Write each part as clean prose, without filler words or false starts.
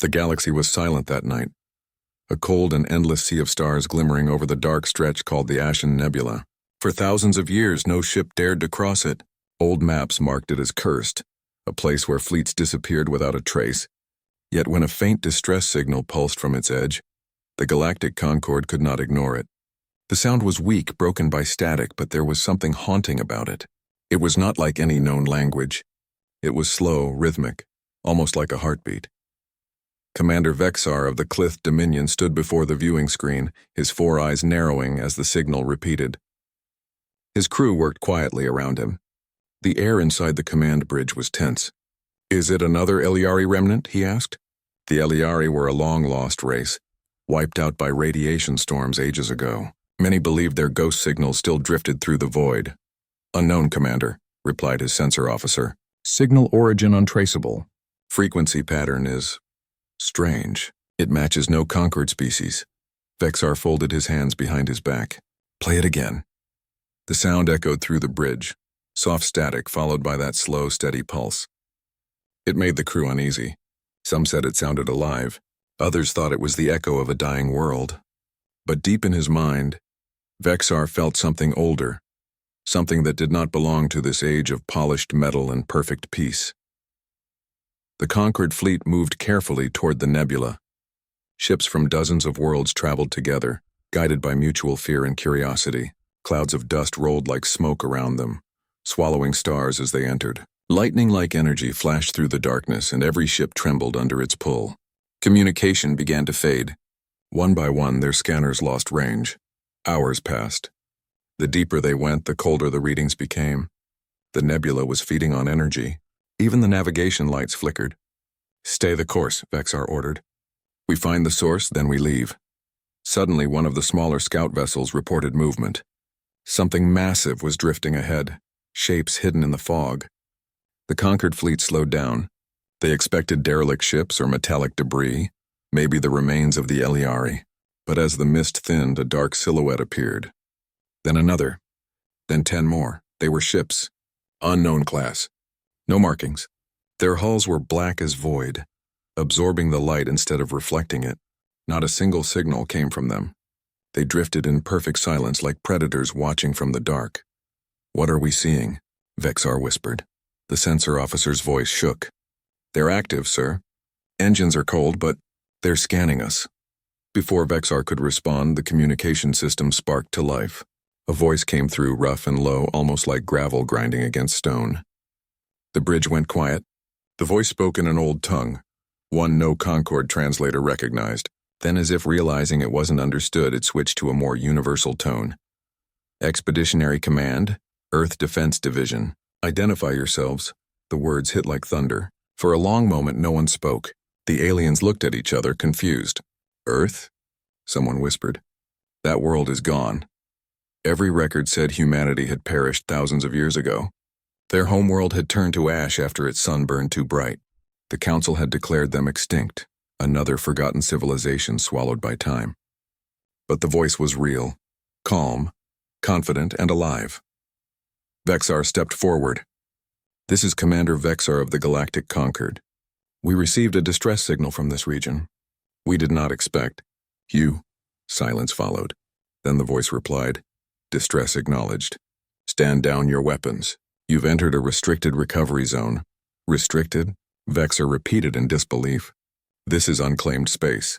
The galaxy was silent that night, a cold and endless sea of stars glimmering over the dark stretch called the Ashen Nebula. For thousands of years, no ship dared to cross it. Old maps marked it as cursed, a place where fleets disappeared without a trace. Yet when a faint distress signal pulsed from its edge, the galactic Concord could not ignore it. The sound was weak, broken by static, but there was something haunting about it. It was not like any known language. It was slow, rhythmic, almost like a heartbeat. Commander Vexar of the Clith Dominion stood before the viewing screen, his four eyes narrowing as the signal repeated. His crew worked quietly around him. The air inside the command bridge was tense. "Is it another Eliari remnant?" he asked. The Eliari were a long-lost race, wiped out by radiation storms ages ago. Many believed their ghost signals still drifted through the void. "Unknown, Commander," replied his sensor officer. "Signal origin untraceable. Frequency pattern is strange. It matches no Concord species." Vexar folded his hands behind his back. "Play it again." The sound echoed through the bridge, soft static followed by that slow, steady pulse. It made the crew uneasy. Some said it sounded alive. Others thought it was the echo of a dying world. But deep in his mind, Vexar felt something older, something that did not belong to this age of polished metal and perfect peace. The Concord fleet moved carefully toward the nebula. Ships from dozens of worlds traveled together, guided by mutual fear and curiosity. Clouds of dust rolled like smoke around them, swallowing stars as they entered. Lightning-like energy flashed through the darkness, and every ship trembled under its pull. Communication began to fade. One by one, their scanners lost range. Hours passed. The deeper they went, the colder the readings became. The nebula was feeding on energy. Even the navigation lights flickered. "Stay the course," Vexar ordered. "We find the source, then we leave." Suddenly, one of the smaller scout vessels reported movement. Something massive was drifting ahead, shapes hidden in the fog. The Concord fleet slowed down. They expected derelict ships or metallic debris, maybe the remains of the Eliari. But as the mist thinned, a dark silhouette appeared. Then another. Then 10 more. They were ships. Unknown class. No markings. Their hulls were black as void, absorbing the light instead of reflecting it. Not a single signal came from them. They drifted in perfect silence like predators watching from the dark. "What are we seeing?" Vexar whispered. The sensor officer's voice shook. "They're active, sir. Engines are cold, but they're scanning us." Before Vexar could respond, the communication system sparked to life. A voice came through, rough and low, almost like gravel grinding against stone. The bridge went quiet. The voice spoke in an old tongue, one no Concord translator recognized. Then, as if realizing it wasn't understood, it switched to a more universal tone. "Expeditionary Command, Earth Defense Division. Identify yourselves." The words hit like thunder. For a long moment, no one spoke. The aliens looked at each other, confused. "Earth?" someone whispered. "That world is gone." Every record said humanity had perished thousands of years ago. Their homeworld had turned to ash after its sun burned too bright. The Council had declared them extinct, another forgotten civilization swallowed by time. But the voice was real, calm, confident, and alive. Vexar stepped forward. "This is Commander Vexar of the Galactic Concord. We received a distress signal from this region. We did not expect." "You?" Silence followed. Then the voice replied, "Distress acknowledged. Stand down your weapons. You've entered a restricted recovery zone." "Restricted?" Vexar repeated in disbelief. "This is unclaimed space."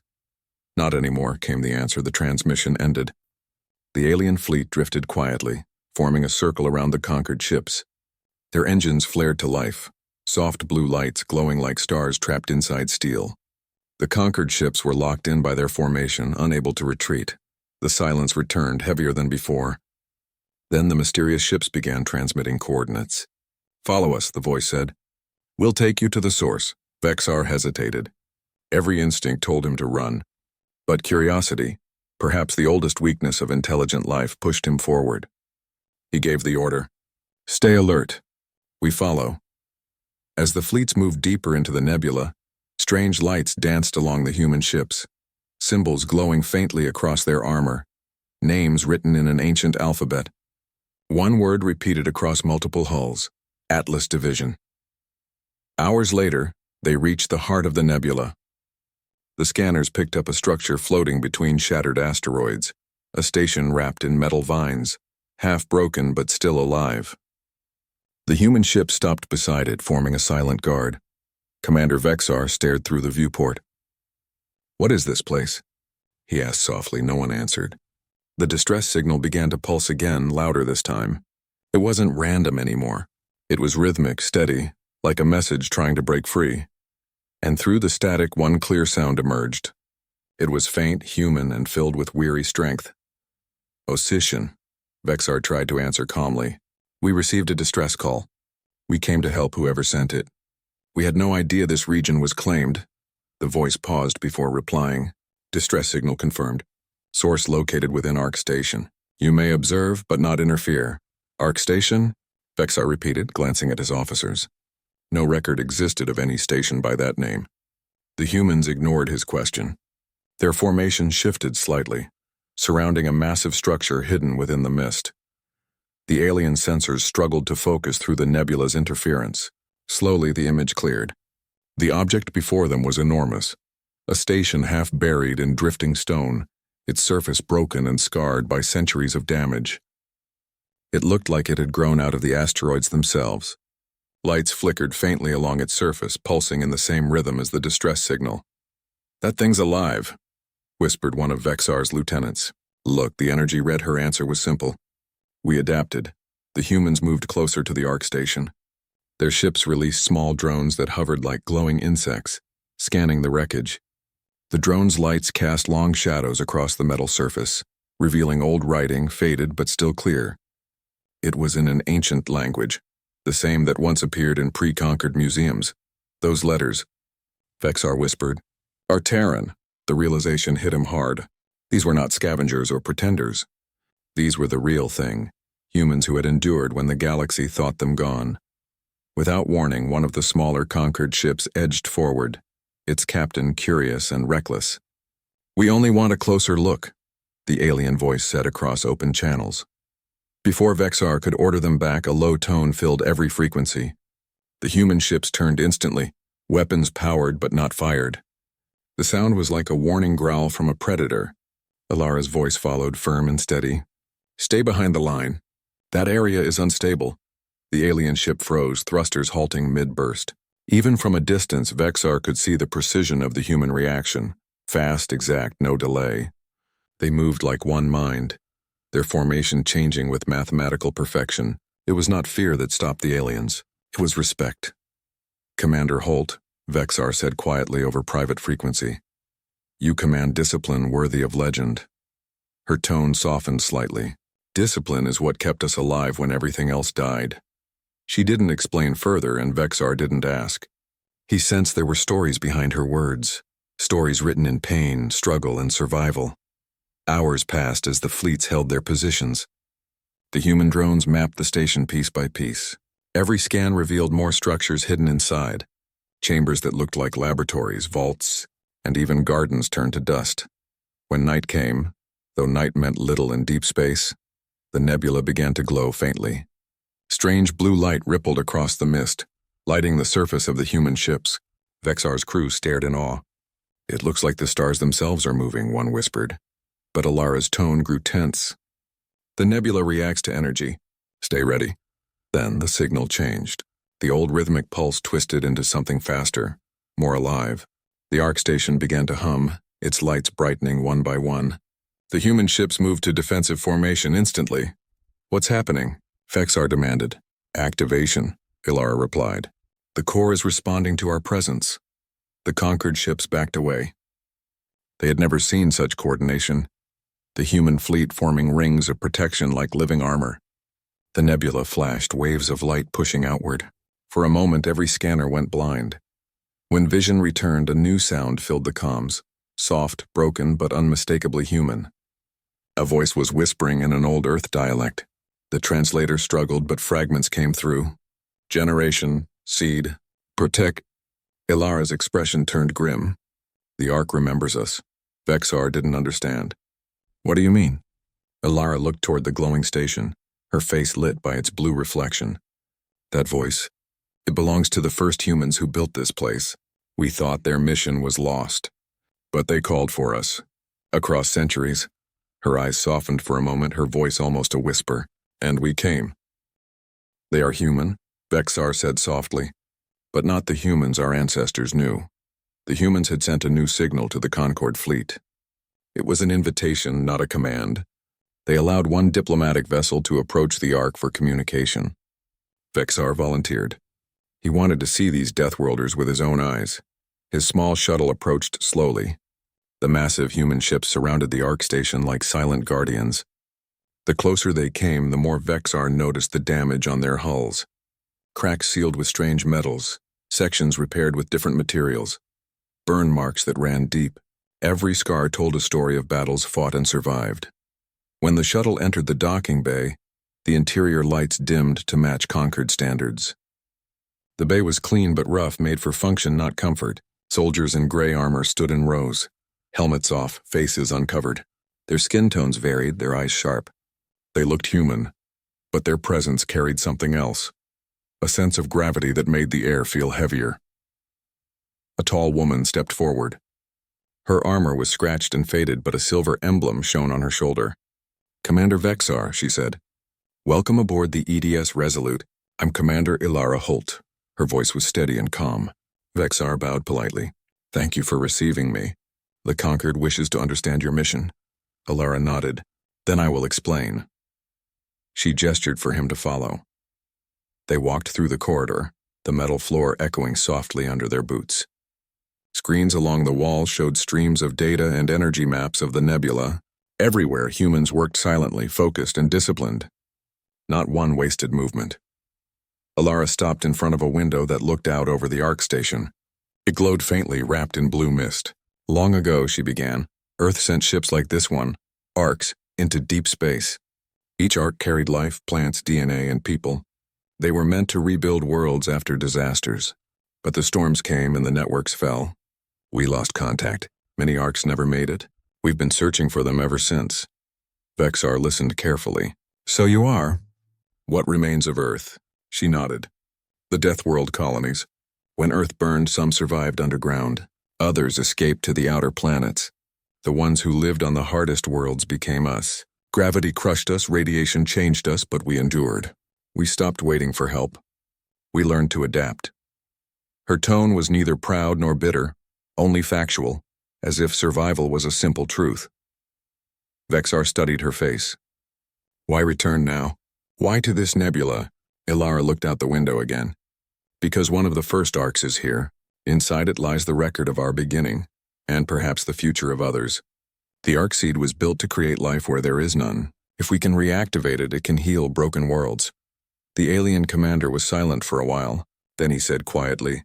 "Not anymore," came the answer. The transmission ended. The alien fleet drifted quietly, forming a circle around the Concord ships. Their engines flared to life, soft blue lights glowing like stars trapped inside steel. The Concord ships were locked in by their formation, unable to retreat. The silence returned, heavier than before. Then the mysterious ships began transmitting coordinates. "Follow us," the voice said. "We'll take you to the source." Vexar hesitated. Every instinct told him to run. But curiosity, perhaps the oldest weakness of intelligent life, pushed him forward. He gave the order, "Stay alert. We follow." As the fleets moved deeper into the nebula, strange lights danced along the human ships, symbols glowing faintly across their armor, names written in an ancient alphabet. One word repeated across multiple hulls, Atlas Division. Hours later, they reached the heart of the nebula. The scanners picked up a structure floating between shattered asteroids, a station wrapped in metal vines, half broken but still alive. The human ship stopped beside it, forming a silent guard. Commander Vexar stared through the viewport. "What is this place?" he asked softly. No one answered. The distress signal began to pulse again, louder this time. It wasn't random anymore. It was rhythmic, steady, like a message trying to break free. And through the static, one clear sound emerged. It was faint, human, and filled with weary strength. "Osician," Vexar tried to answer calmly. "We received a distress call. We came to help whoever sent it. We had no idea this region was claimed." The voice paused before replying. "Distress signal confirmed. Source located within Arc Station. You may observe, but not interfere." "Arc Station?" Vexar repeated, glancing at his officers. No record existed of any station by that name. The humans ignored his question. Their formation shifted slightly, surrounding a massive structure hidden within the mist. The alien sensors struggled to focus through the nebula's interference. Slowly, the image cleared. The object before them was enormous, a station half buried in drifting stone, its surface broken and scarred by centuries of damage. It looked like it had grown out of the asteroids themselves. Lights flickered faintly along its surface, pulsing in the same rhythm as the distress signal. "That thing's alive," whispered one of Vexar's lieutenants. "Look," the energy read. Her answer was simple. "We adapted." The humans moved closer to the Arc Station. Their ships released small drones that hovered like glowing insects, scanning the wreckage. The drones' lights cast long shadows across the metal surface, revealing old writing, faded but still clear. It was in an ancient language, the same that once appeared in pre-conquered museums. "Those letters," Vexar whispered, "are Terran." The realization hit him hard. These were not scavengers or pretenders. These were the real thing, humans who had endured when the galaxy thought them gone. Without warning, one of the smaller conquered ships edged forward, its captain curious and reckless. "We only want a closer look," the alien voice said across open channels. Before Vexar could order them back, a low tone filled every frequency. The human ships turned instantly, weapons powered but not fired. The sound was like a warning growl from a predator. Alara's voice followed, firm and steady. "Stay behind the line. That area is unstable." The alien ship froze, thrusters halting mid-burst. Even from a distance, Vexar could see the precision of the human reaction. Fast, exact, no delay. They moved like one mind, their formation changing with mathematical perfection. It was not fear that stopped the aliens. It was respect. "Commander Holt," Vexar said quietly over private frequency. "You command discipline worthy of legend." Her tone softened slightly. "Discipline is what kept us alive when everything else died." She didn't explain further, and Vexar didn't ask. He sensed there were stories behind her words, stories written in pain, struggle, and survival. Hours passed as the fleets held their positions. The human drones mapped the station piece by piece. Every scan revealed more structures hidden inside. Chambers that looked like laboratories, vaults, and even gardens turned to dust. When night came, though night meant little in deep space, the nebula began to glow faintly. Strange blue light rippled across the mist, lighting the surface of the human ships. Vexar's crew stared in awe. "It looks like the stars themselves are moving," one whispered. But Alara's tone grew tense. "The nebula reacts to energy. Stay ready." Then the signal changed. The old rhythmic pulse twisted into something faster, more alive. The Arc Station began to hum, its lights brightening one by one. The human ships moved to defensive formation instantly. "What's happening?" Vexar demanded. "Activation," Alara replied. "The core is responding to our presence." The conquered ships backed away. They had never seen such coordination, the human fleet forming rings of protection like living armor. The nebula flashed, waves of light pushing outward. For a moment, every scanner went blind. When vision returned, a new sound filled the comms, soft, broken, but unmistakably human. A voice was whispering in an old Earth dialect. The translator struggled, but fragments came through. "Generation, seed, protect." Ilara's expression turned grim. "The Ark remembers us." Vexar didn't understand. "What do you mean?" Alara looked toward the glowing station, her face lit by its blue reflection. "That voice. It belongs to the first humans who built this place. We thought their mission was lost. But they called for us. Across centuries. Her eyes softened for a moment, her voice almost a whisper. And we came. They are human, Vexar said softly. But not the humans our ancestors knew. The humans had sent a new signal to the Concord fleet. It was an invitation, not a command. They allowed one diplomatic vessel to approach the Ark for communication. Vexar volunteered. He wanted to see these Deathworlders with his own eyes. His small shuttle approached slowly. The massive human ships surrounded the Ark station like silent guardians. The closer they came, the more Vexar noticed the damage on their hulls. Cracks sealed with strange metals, sections repaired with different materials, burn marks that ran deep. Every scar told a story of battles fought and survived. When the shuttle entered the docking bay, the interior lights dimmed to match Concord standards. The bay was clean but rough, made for function, not comfort. Soldiers in gray armor stood in rows, helmets off, faces uncovered. Their skin tones varied, their eyes sharp. They looked human, but their presence carried something else. A sense of gravity that made the air feel heavier. A tall woman stepped forward. Her armor was scratched and faded, but a silver emblem shone on her shoulder. "Commander Vexar," she said. "Welcome aboard the EDS Resolute. I'm Commander Ilara Holt." Her voice was steady and calm. Vexar bowed politely. "Thank you for receiving me. The Concord wishes to understand your mission." Ilara nodded. "Then I will explain." She gestured for him to follow. They walked through the corridor, the metal floor echoing softly under their boots. Screens along the wall showed streams of data and energy maps of the nebula. Everywhere, humans worked silently, focused and disciplined. Not one wasted movement. Ilara stopped in front of a window that looked out over the Ark station. It glowed faintly, wrapped in blue mist. "Long ago," she began, "Earth sent ships like this one, Arcs, into deep space. Each Ark carried life, plants, DNA, and people. They were meant to rebuild worlds after disasters. But the storms came and the networks fell. We lost contact. Many Arcs never made it. We've been searching for them ever since." Vexar listened carefully. "So you are?" "What remains of Earth?" She nodded. "The Deathworld colonies. When Earth burned, some survived underground. Others escaped to the outer planets. The ones who lived on the hardest worlds became us. Gravity crushed us, radiation changed us, but we endured. We stopped waiting for help. We learned to adapt." Her tone was neither proud nor bitter, only factual, as if survival was a simple truth. Vexar studied her face. "Why return now? Why to this nebula?" Ilara looked out the window again. "Because one of the first Arcs is here. Inside it lies the record of our beginning, and perhaps the future of others. The Arc seed was built to create life where there is none. If we can reactivate it, it can heal broken worlds." The alien commander was silent for a while. Then he said quietly,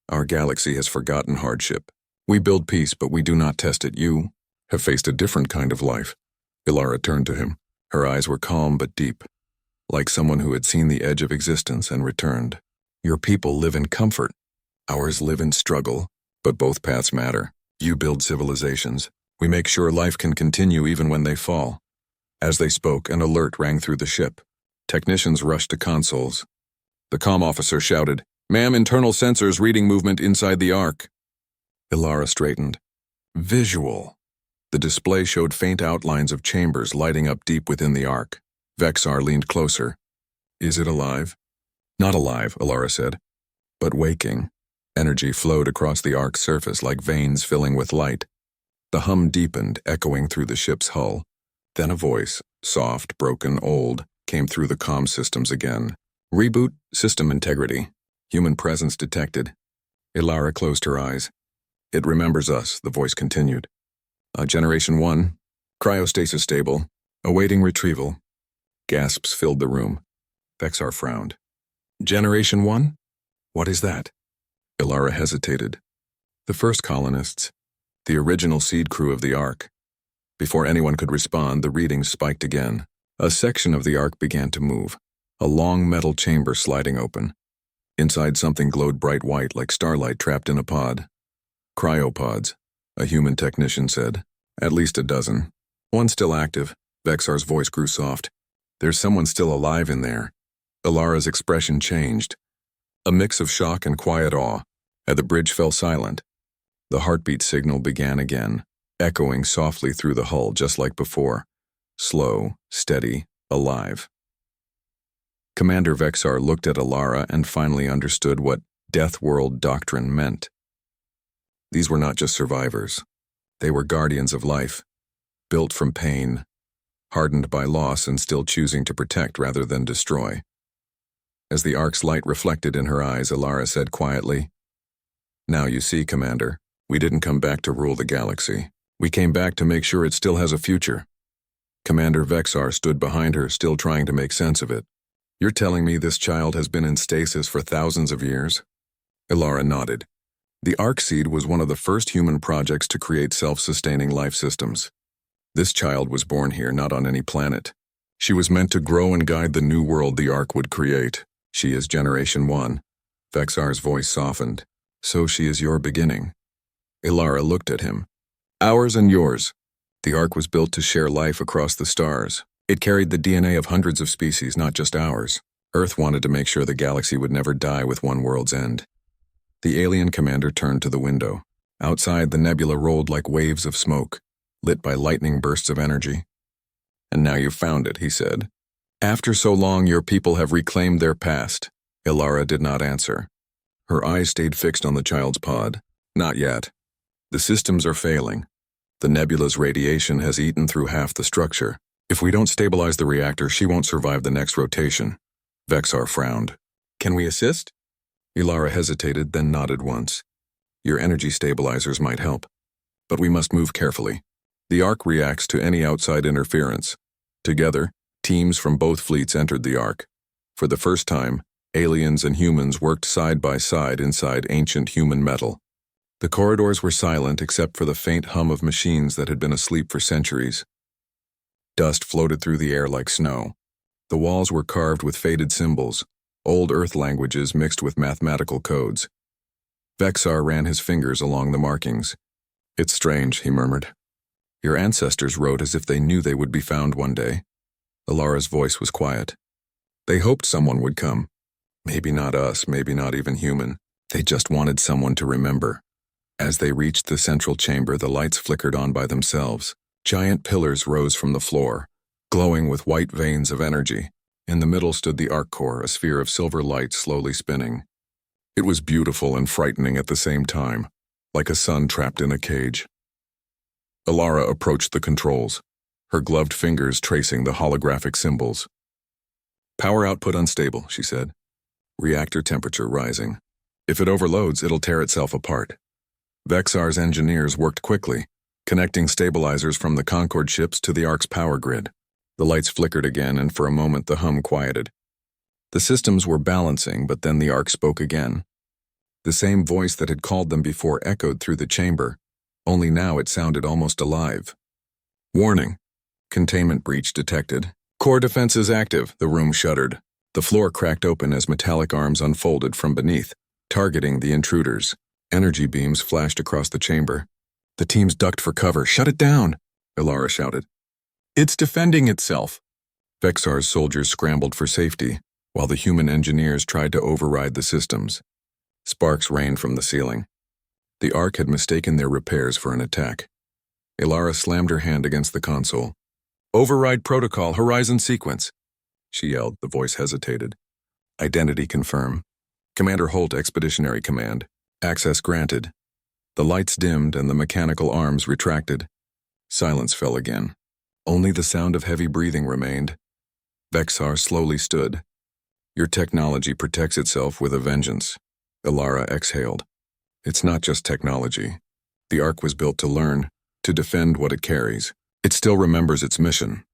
"Our galaxy has forgotten hardship. We build peace, but we do not test it. You have faced a different kind of life." Ilara turned to him. Her eyes were calm but deep, like someone who had seen the edge of existence and returned. "Your people live in comfort. Ours live in struggle, but both paths matter. You build civilizations. We make sure life can continue even when they fall." As they spoke, an alert rang through the ship. Technicians rushed to consoles. The comm officer shouted, "Ma'am, internal sensors reading movement inside the Ark." Ilara straightened. Visual. The display showed faint outlines of chambers lighting up deep within the Ark. Vexar leaned closer. "Is it alive?" "Not alive," Ilara said, "but waking." Energy flowed across the Ark's surface like veins filling with light. The hum deepened, echoing through the ship's hull. Then a voice, soft, broken, old, came through the comm systems again. "Reboot, system integrity. Human presence detected." Ilara closed her eyes. "It remembers us," the voice continued. Generation 1, cryostasis stable, awaiting retrieval." Gasps filled the room. Vexar frowned. "Generation 1? What is that?" Ilara hesitated. "The first colonists. The original seed crew of the Ark." Before anyone could respond, the readings spiked again. A section of the Ark began to move, a long metal chamber sliding open. Inside, something glowed bright white like starlight trapped in a pod. "Cryopods," a human technician said. "At least a dozen. One still active." Vexar's voice grew soft. "There's someone still alive in there." Ilara's expression changed. A mix of shock and quiet awe, and the bridge fell silent. The heartbeat signal began again, echoing softly through the hull just like before. Slow, steady, alive. Commander Vexar looked at Alara and finally understood what Deathworld doctrine meant. These were not just survivors. They were guardians of life, built from pain, hardened by loss and still choosing to protect rather than destroy. As the Ark's light reflected in her eyes, Alara said quietly, "Now you see, Commander, we didn't come back to rule the galaxy. We came back to make sure it still has a future." Commander Vexar stood behind her, still trying to make sense of it. "You're telling me this child has been in stasis for thousands of years?" Alara nodded. The Ark Seed was one of the first human projects to create self-sustaining life systems. This child was born here, not on any planet. She was meant to grow and guide the new world the Ark would create. She is Generation 1. Vexar's voice softened. "So she is your beginning." Alara looked at him. "Ours and yours." The Ark was built to share life across the stars. It carried the DNA of hundreds of species, not just ours. Earth wanted to make sure the galaxy would never die with one world's end. The alien commander turned to the window. Outside, the nebula rolled like waves of smoke, lit by lightning bursts of energy. "And now you've found it," he said. "After so long, your people have reclaimed their past." Alara did not answer. Her eyes stayed fixed on the child's pod. "Not yet. The systems are failing. The nebula's radiation has eaten through half the structure. If we don't stabilize the reactor, she won't survive the next rotation." Vexar frowned. "Can we assist?" Alara hesitated, then nodded once. "Your energy stabilizers might help. But we must move carefully. The Ark reacts to any outside interference." Together, teams from both fleets entered the Ark. For the first time, aliens and humans worked side by side inside ancient human metal. The corridors were silent except for the faint hum of machines that had been asleep for centuries. Dust floated through the air like snow. The walls were carved with faded symbols, old Earth languages mixed with mathematical codes. Vexar ran his fingers along the markings. "It's strange," he murmured. "Your ancestors wrote as if they knew they would be found one day." Alara's voice was quiet. "They hoped someone would come. Maybe not us, maybe not even human. They just wanted someone to remember." As they reached the central chamber, the lights flickered on by themselves. Giant pillars rose from the floor, glowing with white veins of energy. In the middle stood the Ark core, a sphere of silver light slowly spinning. It was beautiful and frightening at the same time, like a sun trapped in a cage. Alara approached the controls, her gloved fingers tracing the holographic symbols. "Power output unstable," she said. "Reactor temperature rising. If it overloads, it'll tear itself apart." Vexar's engineers worked quickly, connecting stabilizers from the Concord ships to the Ark's power grid. The lights flickered again, and for a moment the hum quieted. The systems were balancing, but then the Ark spoke again. The same voice that had called them before echoed through the chamber, only now it sounded almost alive. "Warning. Containment breach detected. Core defenses active." The room shuddered. The floor cracked open as metallic arms unfolded from beneath, targeting the intruders. Energy beams flashed across the chamber. The teams ducked for cover. "Shut it down!" Alara shouted. "It's defending itself." Vexar's soldiers scrambled for safety, while the human engineers tried to override the systems. Sparks rained from the ceiling. The Ark had mistaken their repairs for an attack. Alara slammed her hand against the console. "Override protocol, horizon sequence," she yelled. The voice hesitated. "Identity confirm. Commander Holt, Expeditionary Command. Access granted." The lights dimmed and the mechanical arms retracted. Silence fell again. Only the sound of heavy breathing remained. Vexar slowly stood. "Your technology protects itself with a vengeance." Alara exhaled. "It's not just technology. The Ark was built to learn, to defend what it carries. It still remembers its mission."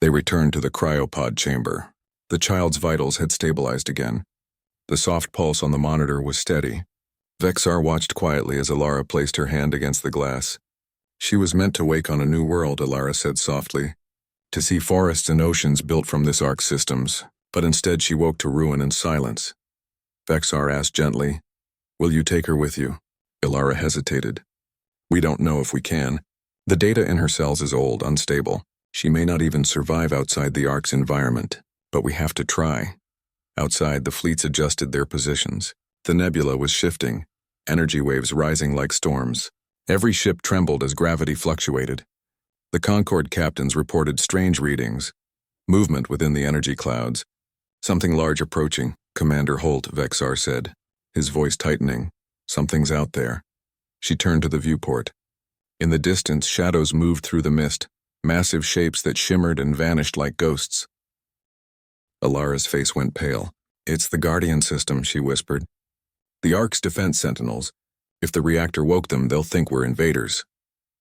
They returned to the cryopod chamber. The child's vitals had stabilized again. The soft pulse on the monitor was steady. Vexar watched quietly as Alara placed her hand against the glass. "She was meant to wake on a new world," Alara said softly, "to see forests and oceans built from this Ark systems, but instead she woke to ruin and silence." Vexar asked gently, "Will you take her with you?" Alara hesitated. "We don't know if we can. The data in her cells is old, unstable. She may not even survive outside the Ark's environment, but we have to try." Outside, the fleets adjusted their positions. The nebula was shifting. energy waves rising like storms. Every ship trembled as gravity fluctuated. The Concorde captains reported strange readings, movement within the energy clouds. Something large approaching, Commander Holt, Vexar said, his voice tightening. Something's out there. She turned to the viewport. In the distance, shadows moved through the mist, massive shapes that shimmered and vanished like ghosts. Alara's face went pale. It's the Guardian system, she whispered. The Ark's defense sentinels. If the reactor woke them, they'll think we're invaders.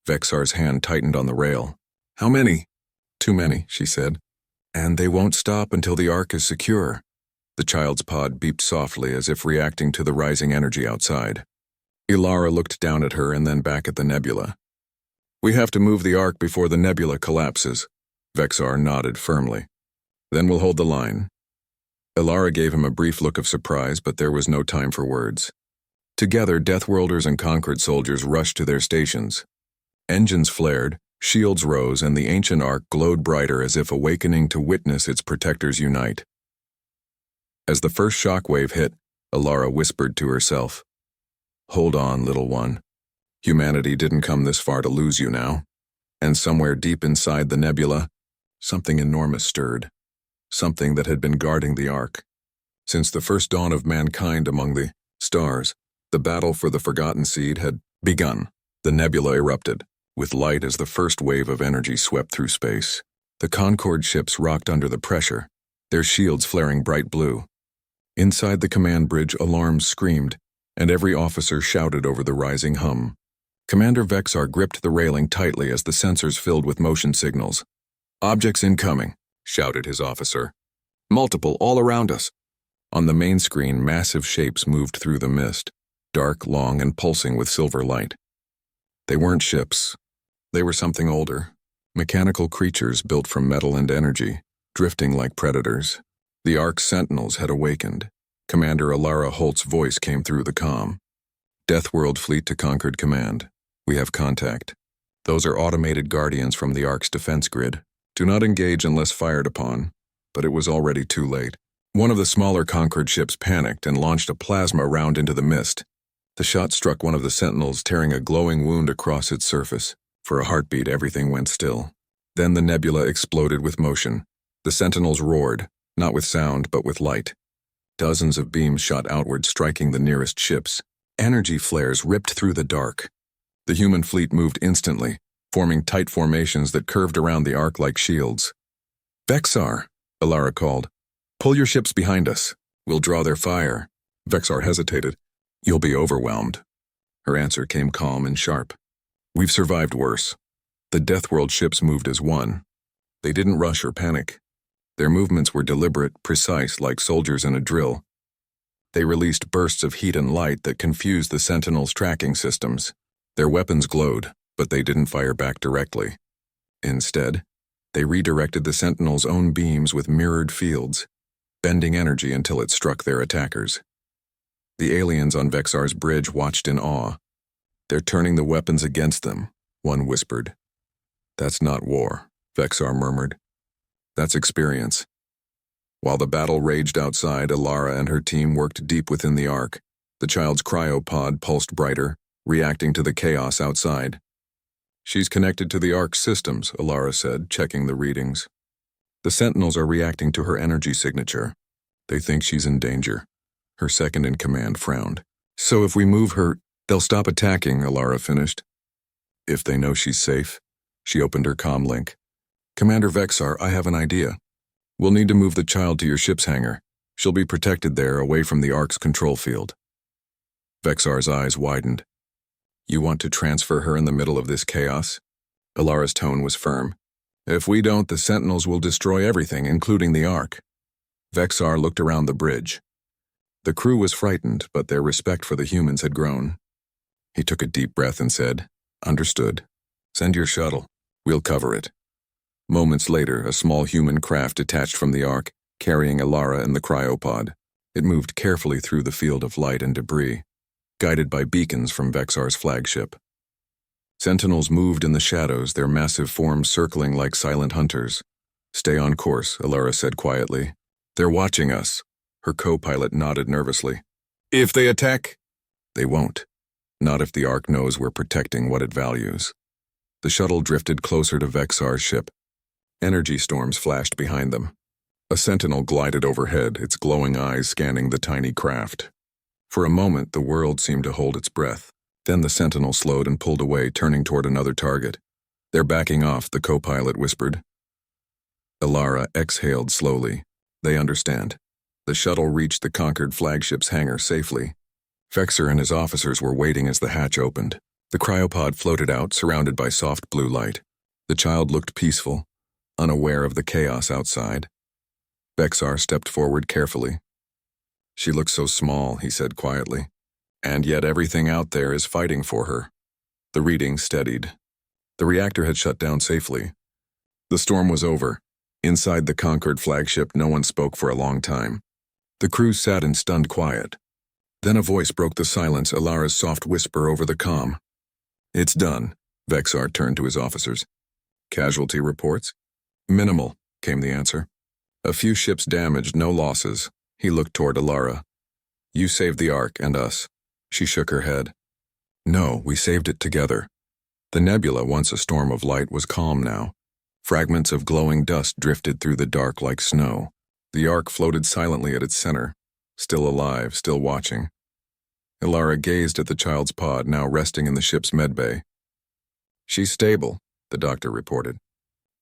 Vexar's hand tightened on the rail. How many? Too many, she said. And they won't stop until the Ark is secure. The child's pod beeped softly as if reacting to the rising energy outside. Ilara looked down at her and then back at the nebula. We have to move the Ark before the nebula collapses. Vexar nodded firmly. Then we'll hold the line. Ilara gave him a brief look of surprise, but there was no time for words. Together, Deathworlders and Concord soldiers rushed to their stations. Engines flared, shields rose, and the ancient Ark glowed brighter as if awakening to witness its protectors unite. As the first shockwave hit, Ilara whispered to herself, Hold on, little one. Humanity didn't come this far to lose you now. And somewhere deep inside the nebula, something enormous stirred. Something that had been guarding the Ark. Since the first dawn of mankind among the stars, the battle for the forgotten seed had begun. The nebula erupted, with light as the first wave of energy swept through space. The Concorde ships rocked under the pressure, their shields flaring bright blue. Inside the command bridge, alarms screamed, and every officer shouted over the rising hum. Commander Vexar gripped the railing tightly as the sensors filled with motion signals. Objects incoming, shouted his officer. Multiple all around us. On the main screen, massive shapes moved through the mist, dark, long, and pulsing with silver light. They weren't ships. They were something older. Mechanical creatures built from metal and energy, drifting like predators. The Ark's sentinels had awakened. Commander Ilara Holt's voice came through the comm. Deathworld Fleet to Concord Command. We have contact. Those are automated guardians from the Ark's defense grid. Do not engage unless fired upon. But it was already too late. One of the smaller Concord ships panicked and launched a plasma round into the mist. The shot struck one of the sentinels, tearing a glowing wound across its surface. For a heartbeat, everything went still. Then the nebula exploded with motion. The sentinels roared, not with sound, but with light. Dozens of beams shot outward, striking the nearest ships. Energy flares ripped through the dark. The human fleet moved instantly, forming tight formations that curved around the Ark like shields. Vexar, Ilara called. Pull your ships behind us. We'll draw their fire. Vexar hesitated. You'll be overwhelmed. Her answer came calm and sharp. We've survived worse. The Deathworld ships moved as one. They didn't rush or panic. Their movements were deliberate, precise, like soldiers in a drill. They released bursts of heat and light that confused the Sentinels' tracking systems. Their weapons glowed, but they didn't fire back directly. Instead, they redirected the Sentinels' own beams with mirrored fields, bending energy until it struck their attackers. The aliens on Vexar's bridge watched in awe. They're turning the weapons against them, one whispered. That's not war, Vexar murmured. That's experience. While the battle raged outside, Ilara and her team worked deep within the Ark. The child's cryopod pulsed brighter, reacting to the chaos outside. She's connected to the Ark's systems, Ilara said, checking the readings. The Sentinels are reacting to her energy signature. They think she's in danger. Her second-in-command frowned. So if we move her, they'll stop attacking, Ilara finished. If they know she's safe. She opened her comm link. Commander Vexar, I have an idea. We'll need to move the child to your ship's hangar. She'll be protected there, away from the Ark's control field. Vexar's eyes widened. You want to transfer her in the middle of this chaos? Ilara's tone was firm. If we don't, the Sentinels will destroy everything, including the Ark. Vexar looked around the bridge. The crew was frightened, but their respect for the humans had grown. He took a deep breath and said, Understood. Send your shuttle. We'll cover it. Moments later, a small human craft detached from the Ark, carrying Ilara and the cryopod. It moved carefully through the field of light and debris, guided by beacons from Vexar's flagship. Sentinels moved in the shadows, their massive forms circling like silent hunters. Stay on course, Ilara said quietly. They're watching us. Her co-pilot nodded nervously. If they attack? They won't. Not if the Ark knows we're protecting what it values. The shuttle drifted closer to Vexar's ship. Energy storms flashed behind them. A sentinel glided overhead, its glowing eyes scanning the tiny craft. For a moment, the world seemed to hold its breath. Then the sentinel slowed and pulled away, turning toward another target. "They're backing off," the co-pilot whispered. Ilara exhaled slowly. They understand. The shuttle reached the conquered flagship's hangar safely. Vexar and his officers were waiting as the hatch opened. The cryopod floated out, surrounded by soft blue light. The child looked peaceful, unaware of the chaos outside. Vexar stepped forward carefully. "She looks so small," he said quietly. "And yet everything out there is fighting for her." The reading steadied. The reactor had shut down safely. The storm was over. Inside the conquered flagship, no one spoke for a long time. The crew sat in stunned quiet. Then a voice broke the silence, Ilara's soft whisper over the comm. "It's done." Vexar turned to his officers. "Casualty reports?" "Minimal," came the answer. "A few ships damaged, no losses." He looked toward Ilara. "You saved the Ark and us." She shook her head. "No, we saved it together." The nebula, once a storm of light, was calm now. Fragments of glowing dust drifted through the dark like snow. The Ark floated silently at its center, still alive, still watching. Ilara gazed at the child's pod, now resting in the ship's medbay. "She's stable," the doctor reported.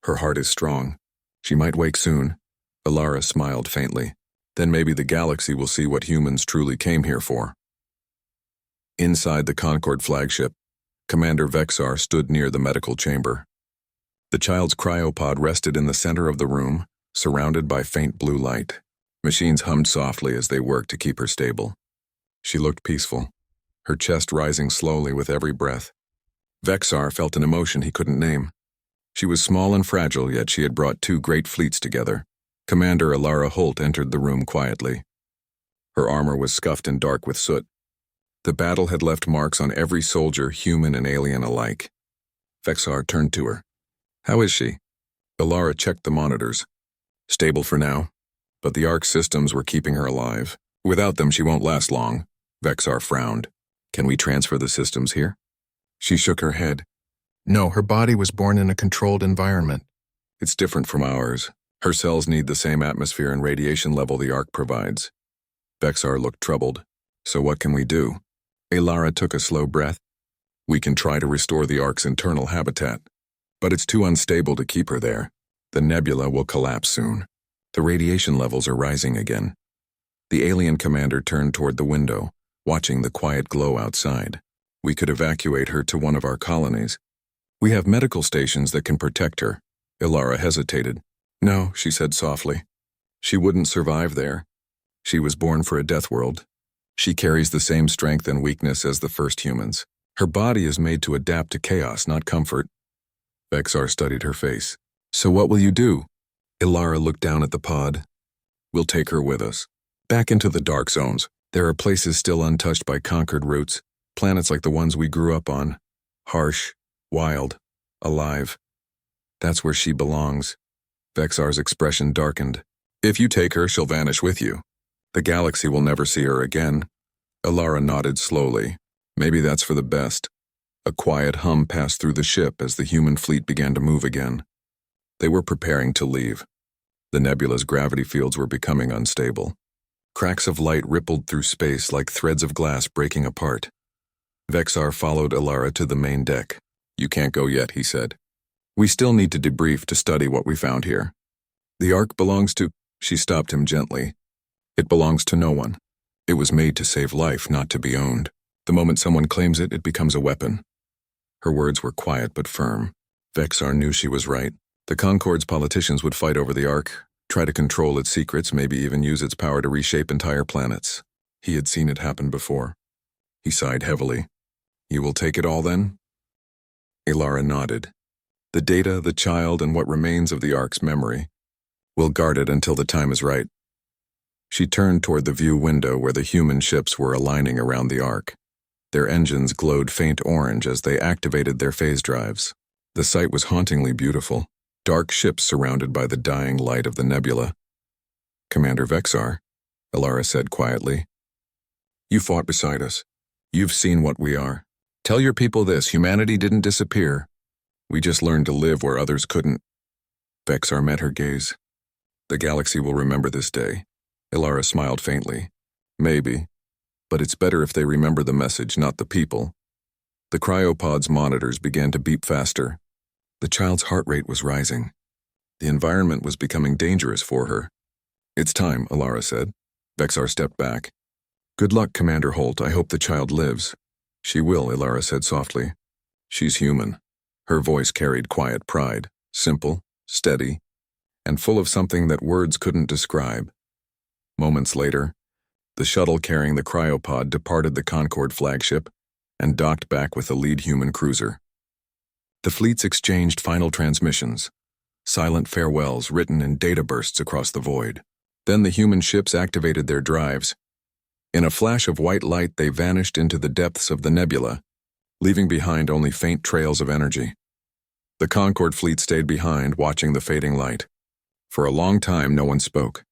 "Her heart is strong. She might wake soon." Ilara smiled faintly. "Then maybe the galaxy will see what humans truly came here for." Inside the Concord flagship, Commander Vexar stood near the medical chamber. The child's cryopod rested in the center of the room, surrounded by faint blue light. Machines hummed softly as they worked to keep her stable. She looked peaceful, her chest rising slowly with every breath. Vexar felt an emotion he couldn't name. She was small and fragile, yet she had brought two great fleets together. Commander Ilara Holt entered the room quietly. Her armor was scuffed and dark with soot. The battle had left marks on every soldier, human and alien alike. Vexar turned to her. "How is she?" Ilara checked the monitors. "Stable for now, but the Ark systems were keeping her alive. Without them, she won't last long." Vexar frowned. "Can we transfer the systems here?" She shook her head. "No, her body was born in a controlled environment. It's different from ours. Her cells need the same atmosphere and radiation level the Ark provides." Vexar looked troubled. "So what can we do?" Ilara took a slow breath. "We can try to restore the Ark's internal habitat. But it's too unstable to keep her there. The nebula will collapse soon. The radiation levels are rising again." The alien commander turned toward the window, watching the quiet glow outside. "We could evacuate her to one of our colonies. We have medical stations that can protect her." Ilara hesitated. "No," she said softly. "She wouldn't survive there. She was born for a death world. She carries the same strength and weakness as the first humans. Her body is made to adapt to chaos, not comfort." Vexar studied her face. "So what will you do?" Ilara looked down at the pod. "We'll take her with us. Back into the dark zones. There are places still untouched by conquered roots, planets like the ones we grew up on. Harsh, wild, alive. That's where she belongs." Vexar's expression darkened. "If you take her, she'll vanish with you. The galaxy will never see her again." Ilara nodded slowly. "Maybe that's for the best." A quiet hum passed through the ship as the human fleet began to move again. They were preparing to leave. The nebula's gravity fields were becoming unstable. Cracks of light rippled through space like threads of glass breaking apart. Vexar followed Ilara to the main deck. "You can't go yet," he said. "We still need to debrief to study what we found here. The Ark belongs to—" She stopped him gently. "It belongs to no one. It was made to save life, not to be owned. The moment someone claims it, it becomes a weapon." Her words were quiet but firm. Vexar knew she was right. The Concord's politicians would fight over the Ark, try to control its secrets, maybe even use its power to reshape entire planets. He had seen it happen before. He sighed heavily. "You will take it all then?" Ilara nodded. "The data, the child, and what remains of the Ark's memory. We'll guard it until the time is right." She turned toward the view window where the human ships were aligning around the Ark. Their engines glowed faint orange as they activated their phase drives. The sight was hauntingly beautiful. Dark ships surrounded by the dying light of the nebula. "Commander Vexar," Ilara said quietly. "You fought beside us. You've seen what we are. Tell your people this, humanity didn't disappear. We just learned to live where others couldn't. Vexar met her gaze. The galaxy will remember this day. Ilara smiled faintly. Maybe. But it's better if they remember the message, not the people. The cryopod's monitors began to beep faster. The child's heart rate was rising. The environment was becoming dangerous for her. It's time, Ilara said. Vexar stepped back. Good luck, Commander Holt. I hope the child lives. She will, Ilara said softly. She's human. Her voice carried quiet pride, simple, steady, and full of something that words couldn't describe. Moments later, the shuttle carrying the cryopod departed the Concord flagship and docked back with the lead human cruiser. The fleets exchanged final transmissions, silent farewells written in data bursts across the void. Then the human ships activated their drives. In a flash of white light, they vanished into the depths of the nebula, leaving behind only faint trails of energy. The Concord fleet stayed behind, watching the fading light. For a long time, no one spoke.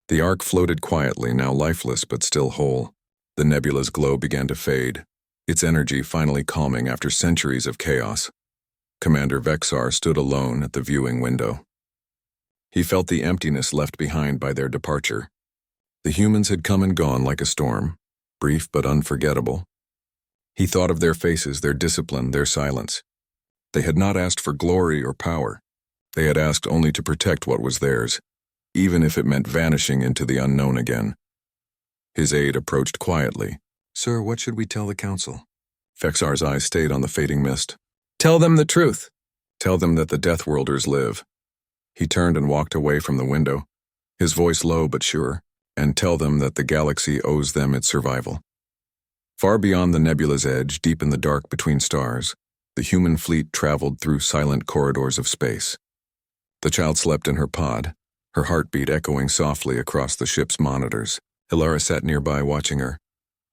The Ark floated quietly, now lifeless but still whole. The nebula's glow began to fade, its energy finally calming after centuries of chaos. Commander Vexar stood alone at the viewing window. He felt the emptiness left behind by their departure. The humans had come and gone like a storm, brief but unforgettable. He thought of their faces, their discipline, their silence. They had not asked for glory or power. They had asked only to protect what was theirs, even if it meant vanishing into the unknown again. His aide approached quietly. Sir, what should we tell the council? Vexar's eyes stayed on the fading mist. Tell them the truth. Tell them that the Deathworlders live. He turned and walked away from the window, his voice low but sure, and tell them that the galaxy owes them its survival. Far beyond the nebula's edge, deep in the dark between stars, the human fleet traveled through silent corridors of space. The child slept in her pod, her heartbeat echoing softly across the ship's monitors. Ilara sat nearby watching her.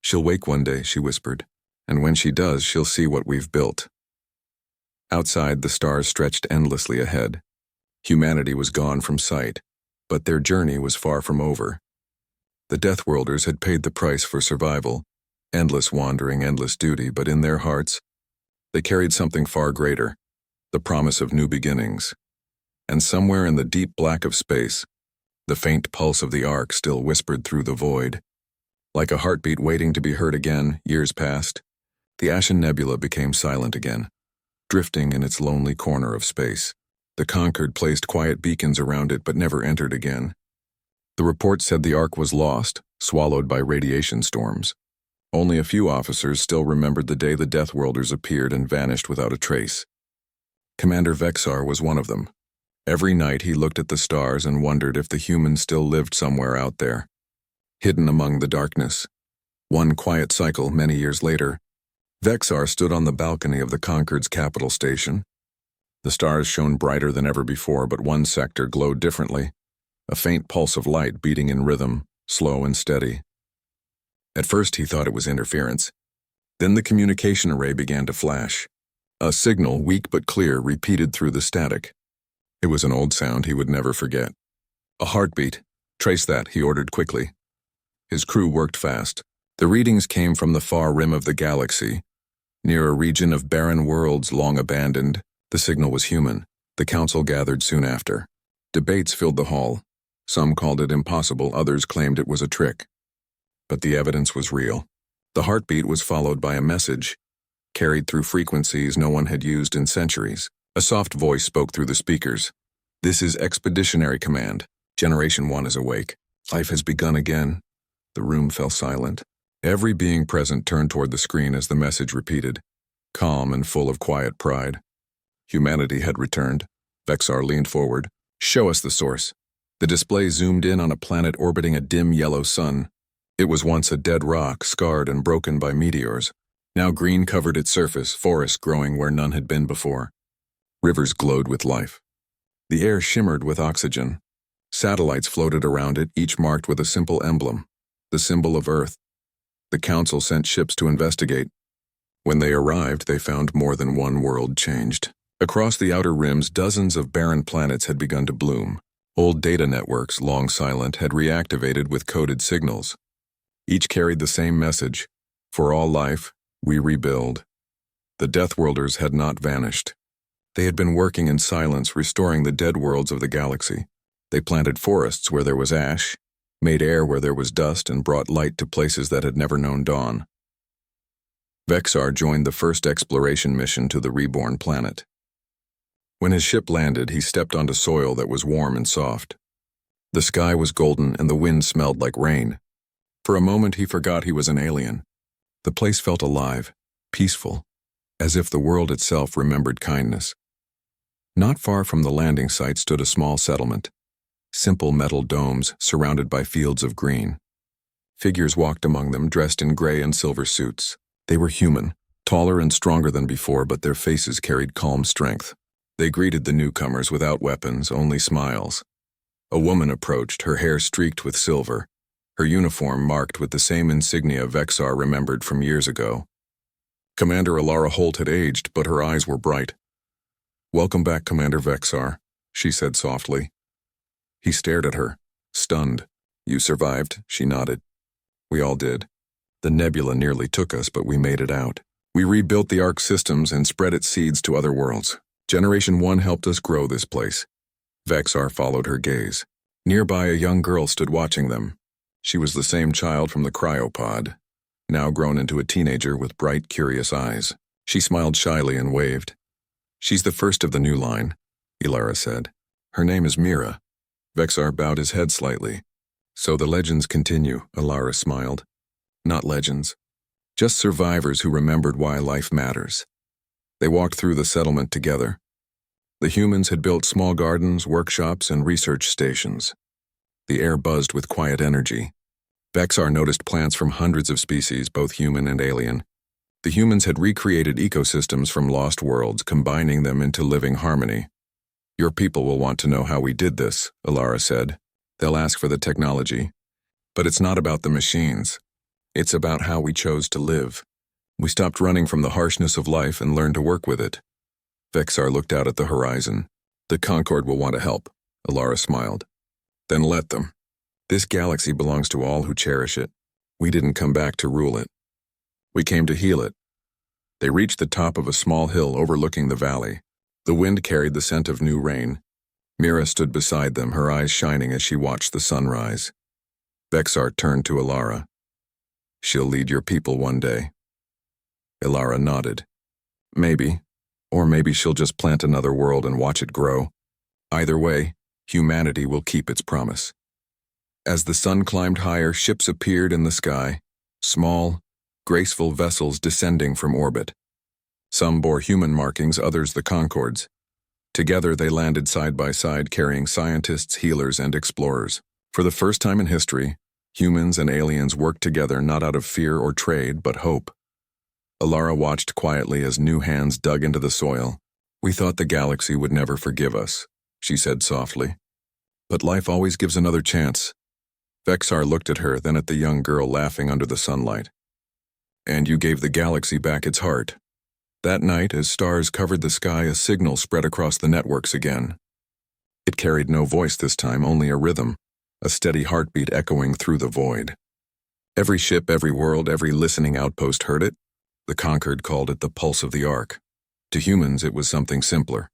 She'll wake one day, she whispered, and when she does, she'll see what we've built. Outside, the stars stretched endlessly ahead. Humanity was gone from sight, but their journey was far from over. The Deathworlders had paid the price for survival, endless wandering, endless duty, but in their hearts, they carried something far greater, the promise of new beginnings. And somewhere in the deep black of space, the faint pulse of the Ark still whispered through the void. Like a heartbeat waiting to be heard again, years passed. The Ashen Nebula became silent again, drifting in its lonely corner of space. The Concord placed quiet beacons around it but never entered again. The report said the Ark was lost, swallowed by radiation storms. Only a few officers still remembered the day the Deathworlders appeared and vanished without a trace. Commander Vexar was one of them. Every night he looked at the stars and wondered if the humans still lived somewhere out there, hidden among the darkness. One quiet cycle, many years later, Vexar stood on the balcony of the Concord's capital station. The stars shone brighter than ever before, but one sector glowed differently, a faint pulse of light beating in rhythm, slow and steady. At first he thought it was interference. Then the communication array began to flash. A signal, weak but clear, repeated through the static. It was an old sound he would never forget. A heartbeat. Trace that, he ordered quickly. His crew worked fast. The readings came from the far rim of the galaxy. Near a region of barren worlds long abandoned, the signal was human. The council gathered soon after. Debates filled the hall. Some called it impossible, others claimed it was a trick. But the evidence was real. The heartbeat was followed by a message, carried through frequencies no one had used in centuries. A soft voice spoke through the speakers. This is Expeditionary Command. Generation 1 is awake. Life has begun again. The room fell silent. Every being present turned toward the screen as the message repeated, calm and full of quiet pride. Humanity had returned. Vexar leaned forward. Show us the source. The display zoomed in on a planet orbiting a dim yellow sun. It was once a dead rock, scarred and broken by meteors. Now green covered its surface, forests growing where none had been before. Rivers glowed with life. The air shimmered with oxygen. Satellites floated around it, each marked with a simple emblem, the symbol of Earth. The council sent ships to investigate. When they arrived, they found more than one world changed. Across the outer rims, dozens of barren planets had begun to bloom. Old data networks, long silent, had reactivated with coded signals. Each carried the same message: for all life, we rebuild. The Deathworlders had not vanished. They had been working in silence, restoring the dead worlds of the galaxy. They planted forests where there was ash, made air where there was dust, and brought light to places that had never known dawn. Vexar joined the first exploration mission to the reborn planet. When his ship landed, he stepped onto soil that was warm and soft. The sky was golden and the wind smelled like rain. For a moment he forgot he was an alien. The place felt alive, peaceful, as if the world itself remembered kindness. Not far from the landing site stood a small settlement. Simple metal domes surrounded by fields of green. Figures walked among them, dressed in gray and silver suits. They were human, taller and stronger than before, but their faces carried calm strength. They greeted the newcomers without weapons, only smiles. A woman approached, her hair streaked with silver, her uniform marked with the same insignia Vexar remembered from years ago. Commander Alara Holt had aged, but her eyes were bright. "Welcome back, Commander Vexar," she said softly. He stared at her, stunned. "You survived," she nodded. "We all did. The nebula nearly took us, but we made it out. We rebuilt the Ark systems and spread its seeds to other worlds. Generation 1 helped us grow this place." Vexar followed her gaze. Nearby, a young girl stood watching them. She was the same child from the cryopod, now grown into a teenager with bright, curious eyes. She smiled shyly and waved. "She's the first of the new line," Ilara said. "Her name is Mira." Vexar bowed his head slightly. "So the legends continue," Ilara smiled. "Not legends. Just survivors who remembered why life matters." They walked through the settlement together. The humans had built small gardens, workshops, and research stations. The air buzzed with quiet energy. Vexar noticed plants from hundreds of species, both human and alien. The humans had recreated ecosystems from lost worlds, combining them into living harmony. "Your people will want to know how we did this," Ilara said. "They'll ask for the technology. But it's not about the machines. It's about how we chose to live. We stopped running from the harshness of life and learned to work with it." Vexar looked out at the horizon. "The Concord will want to help," Ilara smiled. "Then let them. This galaxy belongs to all who cherish it. We didn't come back to rule it. We came to heal it." They reached the top of a small hill overlooking the valley. The wind carried the scent of new rain. Mira stood beside them, her eyes shining as she watched the sunrise. Vexar turned to Ilara. "She'll lead your people one day." Ilara nodded. "Maybe. Or maybe she'll just plant another world and watch it grow. Either way, humanity will keep its promise." As the sun climbed higher, ships appeared in the sky, small, graceful vessels descending from orbit. Some bore human markings, others the Concords. Together they landed side by side, carrying scientists, healers, and explorers. For the first time in history, humans and aliens worked together not out of fear or trade, but hope. Ilara watched quietly as new hands dug into the soil. "We thought the galaxy would never forgive us," she said softly. "But life always gives another chance." Vexar looked at her, then at the young girl laughing under the sunlight. "And you gave the galaxy back its heart." That night, as stars covered the sky, a signal spread across the networks again. It carried no voice this time, only a rhythm, a steady heartbeat echoing through the void. Every ship, every world, every listening outpost heard it. The Concord called it the pulse of the Ark. To humans, it was something simpler.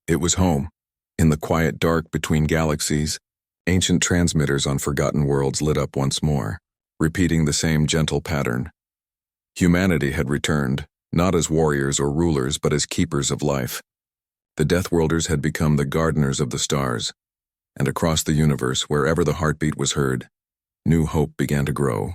It was home. In the quiet dark between galaxies, ancient transmitters on forgotten worlds lit up once more, repeating the same gentle pattern. Humanity had returned, not as warriors or rulers, but as keepers of life. The Deathworlders had become the gardeners of the stars, and across the universe, wherever the heartbeat was heard, new hope began to grow.